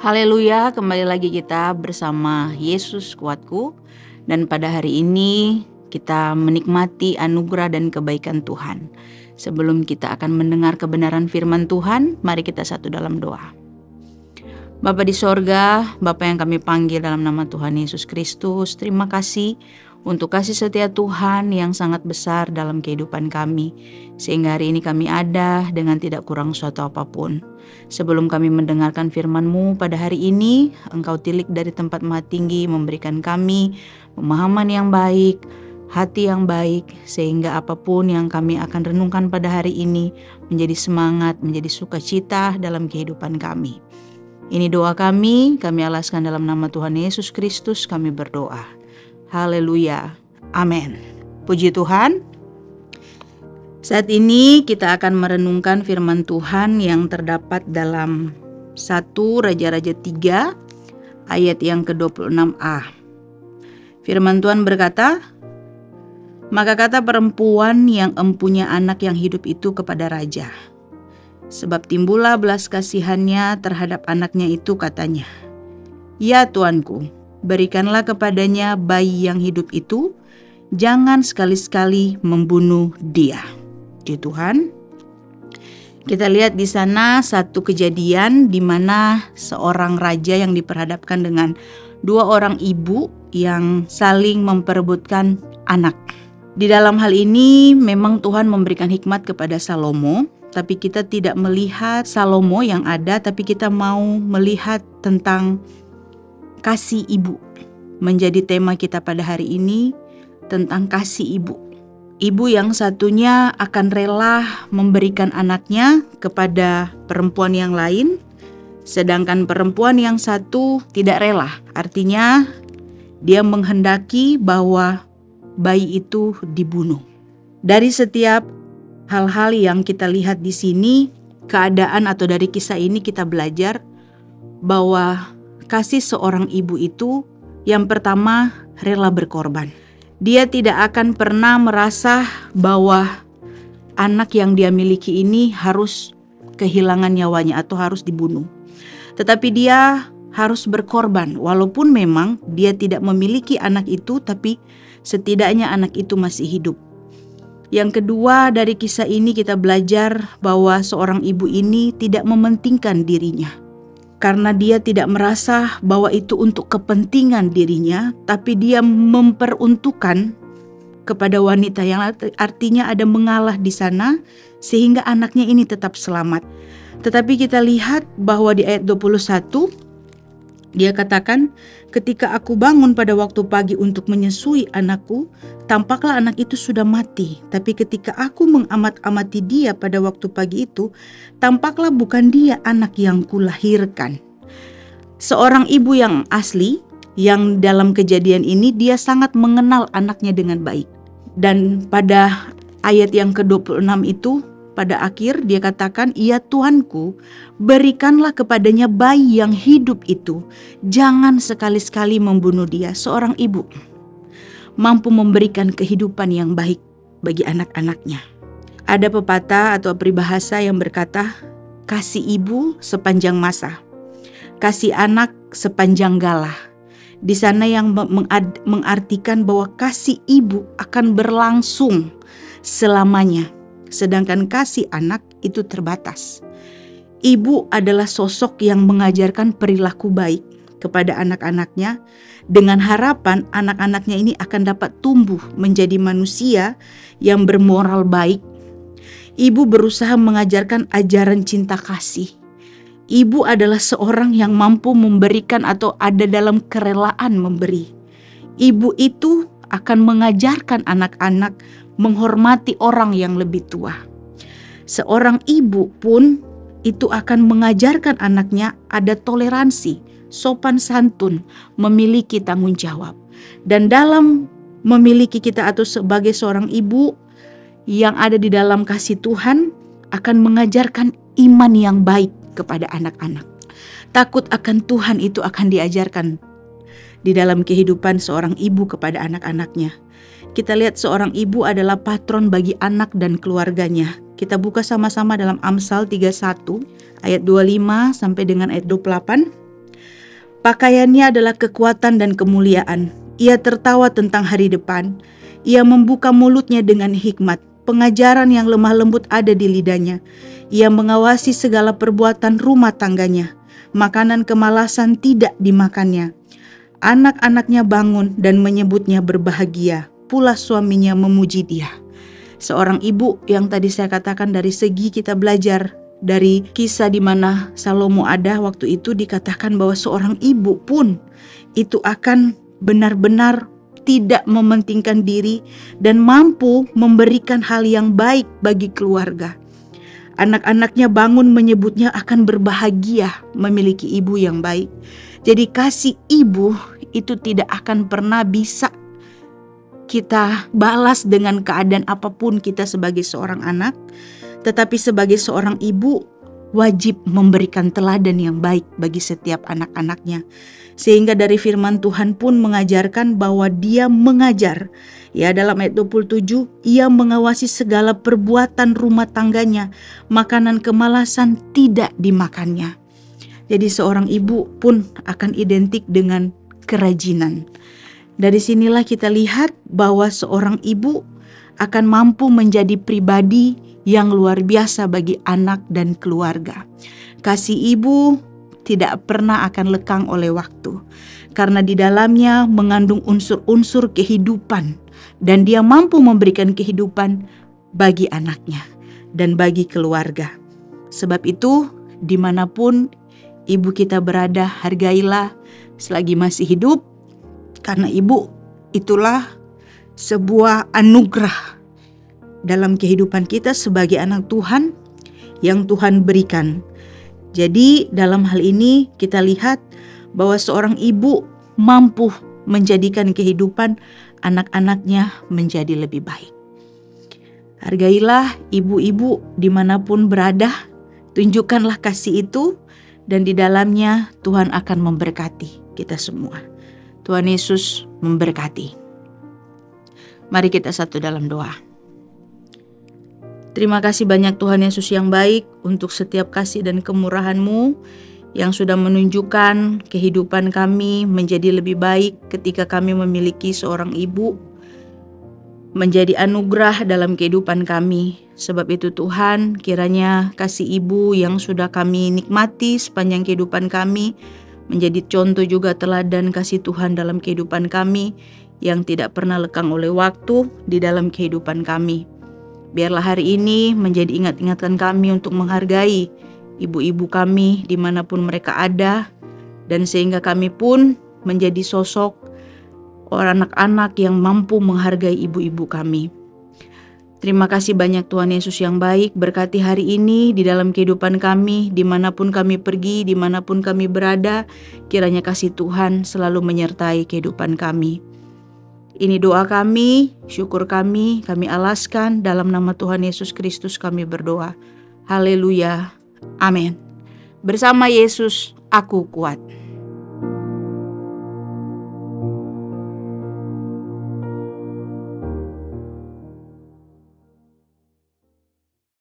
Haleluya, kembali lagi kita bersama Yesus kuatku. Dan pada hari ini kita menikmati anugerah dan kebaikan Tuhan. Sebelum kita akan mendengar kebenaran firman Tuhan, mari kita satu dalam doa. Bapa di sorga, Bapa yang kami panggil dalam nama Tuhan Yesus Kristus, terima kasih untuk kasih setia Tuhan yang sangat besar dalam kehidupan kami. Sehingga hari ini kami ada dengan tidak kurang suatu apapun. Sebelum kami mendengarkan firman-Mu pada hari ini, Engkau tilik dari tempat maha tinggi memberikan kami pemahaman yang baik, hati yang baik, sehingga apapun yang kami akan renungkan pada hari ini menjadi semangat, menjadi sukacita dalam kehidupan kami. Ini doa kami alaskan dalam nama Tuhan Yesus Kristus kami berdoa. Haleluya, amin. Puji Tuhan. Saat ini kita akan merenungkan firman Tuhan yang terdapat dalam 1 Raja-Raja 3 ayat yang ke-26a. Firman Tuhan berkata, "Maka kata perempuan yang empunya anak yang hidup itu kepada raja, sebab timbullah belas kasihannya terhadap anaknya itu, katanya, 'Ya tuanku, berikanlah kepadanya bayi yang hidup itu, jangan sekali-sekali membunuh dia.'" Puji Tuhan. Kita lihat di sana satu kejadian di mana seorang raja yang diperhadapkan dengan dua orang ibu yang saling memperebutkan anak. Di dalam hal ini memang Tuhan memberikan hikmat kepada Salomo, tapi kita tidak melihat Salomo yang ada, tapi kita mau melihat tentang kasih ibu. Menjadi tema kita pada hari ini tentang kasih ibu. Ibu yang satunya akan rela memberikan anaknya kepada perempuan yang lain, sedangkan perempuan yang satu tidak rela. Artinya dia menghendaki bahwa bayi itu dibunuh. Dari setiap hal-hal yang kita lihat di sini, keadaan atau dari kisah ini kita belajar bahwa kasih seorang ibu itu yang pertama rela berkorban. Dia tidak akan pernah merasa bahwa anak yang dia miliki ini harus kehilangan nyawanya atau harus dibunuh. Tetapi dia harus berkorban walaupun memang dia tidak memiliki anak itu, tapi setidaknya anak itu masih hidup. Yang kedua, dari kisah ini kita belajar bahwa seorang ibu ini tidak mementingkan dirinya. Karena dia tidak merasa bahwa itu untuk kepentingan dirinya, tapi dia memperuntukkan kepada wanita yang artinya ada mengalah di sana sehingga anaknya ini tetap selamat. Tetapi kita lihat bahwa di ayat 21 dia katakan, "Ketika aku bangun pada waktu pagi untuk menyusui anakku, tampaklah anak itu sudah mati. Tapi ketika aku mengamat-amati dia pada waktu pagi itu, tampaklah bukan dia anak yang kulahirkan." Seorang ibu yang asli, yang dalam kejadian ini dia sangat mengenal anaknya dengan baik. Dan pada ayat yang ke-26 itu, pada akhir dia katakan, "Ya tuanku, berikanlah kepadanya bayi yang hidup itu, jangan sekali-sekali membunuh dia." Seorang ibu mampu memberikan kehidupan yang baik bagi anak-anaknya. Ada pepatah atau peribahasa yang berkata, kasih ibu sepanjang masa, kasih anak sepanjang galah. Di sana yang mengartikan bahwa kasih ibu akan berlangsung selamanya. Sedangkan kasih anak itu terbatas. Ibu adalah sosok yang mengajarkan perilaku baik kepada anak-anaknya dengan harapan anak-anaknya ini akan dapat tumbuh menjadi manusia yang bermoral baik. Ibu berusaha mengajarkan ajaran cinta kasih. Ibu adalah seorang yang mampu memberikan atau ada dalam kerelaan memberi. Ibu itu akan mengajarkan anak-anak menghormati orang yang lebih tua. Seorang ibu pun itu akan mengajarkan anaknya ada toleransi, sopan santun, memiliki tanggung jawab. Dan dalam memiliki kita atau sebagai seorang ibu yang ada di dalam kasih Tuhan akan mengajarkan iman yang baik kepada anak-anak. Takut akan Tuhan itu akan diajarkan di dalam kehidupan seorang ibu kepada anak-anaknya. Kita lihat seorang ibu adalah patron bagi anak dan keluarganya. Kita buka sama-sama dalam Amsal 31 ayat 25 sampai dengan ayat 28. Pakaiannya adalah kekuatan dan kemuliaan. Ia tertawa tentang hari depan. Ia membuka mulutnya dengan hikmat. Pengajaran yang lemah lembut ada di lidahnya. Ia mengawasi segala perbuatan rumah tangganya. Makanan kemalasan tidak dimakannya. Anak-anaknya bangun dan menyebutnya berbahagia. Pula suaminya memuji dia. Seorang ibu yang tadi saya katakan dari segi kita belajar dari kisah di mana Salomo ada waktu itu, dikatakan bahwa seorang ibu pun itu akan benar-benar tidak mementingkan diri dan mampu memberikan hal yang baik bagi keluarga. Anak-anaknya bangun menyebutnya akan berbahagia memiliki ibu yang baik. Jadi kasih ibu itu tidak akan pernah bisa kita balas dengan keadaan apapun kita sebagai seorang anak. Tetapi sebagai seorang ibu wajib memberikan teladan yang baik bagi setiap anak-anaknya. Sehingga dari firman Tuhan pun mengajarkan bahwa dia mengajar. Ya, dalam ayat 27, ia mengawasi segala perbuatan rumah tangganya. Makanan kemalasan tidak dimakannya. Jadi seorang ibu pun akan identik dengan kerajinan. Dari sinilah kita lihat bahwa seorang ibu akan mampu menjadi pribadi yang luar biasa bagi anak dan keluarga. Kasih ibu tidak pernah akan lekang oleh waktu, karena di dalamnya mengandung unsur-unsur kehidupan, dan dia mampu memberikan kehidupan bagi anaknya dan bagi keluarga. Sebab itu, dimanapun ibu kita berada, hargailah selagi masih hidup, karena ibu itulah sebuah anugerah dalam kehidupan kita sebagai anak Tuhan yang Tuhan berikan. Jadi dalam hal ini kita lihat bahwa seorang ibu mampu menjadikan kehidupan anak-anaknya menjadi lebih baik. Hargailah ibu-ibu dimanapun berada, tunjukkanlah kasih itu, dan di dalamnya Tuhan akan memberkati kita semua. Tuhan Yesus memberkati. Mari kita satu dalam doa. Terima kasih banyak Tuhan Yesus yang baik untuk setiap kasih dan kemurahan-Mu yang sudah menunjukkan kehidupan kami menjadi lebih baik ketika kami memiliki seorang ibu, menjadi anugerah dalam kehidupan kami. Sebab itu Tuhan, kiranya kasih ibu yang sudah kami nikmati sepanjang kehidupan kami menjadi contoh juga teladan kasih Tuhan dalam kehidupan kami yang tidak pernah lekang oleh waktu di dalam kehidupan kami. Biarlah hari ini menjadi ingat-ingatan kami untuk menghargai ibu-ibu kami dimanapun mereka ada, dan sehingga kami pun menjadi sosok orang anak-anak yang mampu menghargai ibu-ibu kami. Terima kasih banyak Tuhan Yesus yang baik, berkati hari ini di dalam kehidupan kami, dimanapun kami pergi, dimanapun kami berada, kiranya kasih Tuhan selalu menyertai kehidupan kami. Ini doa kami, syukur kami alaskan dalam nama Tuhan Yesus Kristus kami berdoa. Haleluya, amin. Bersama Yesus aku kuat.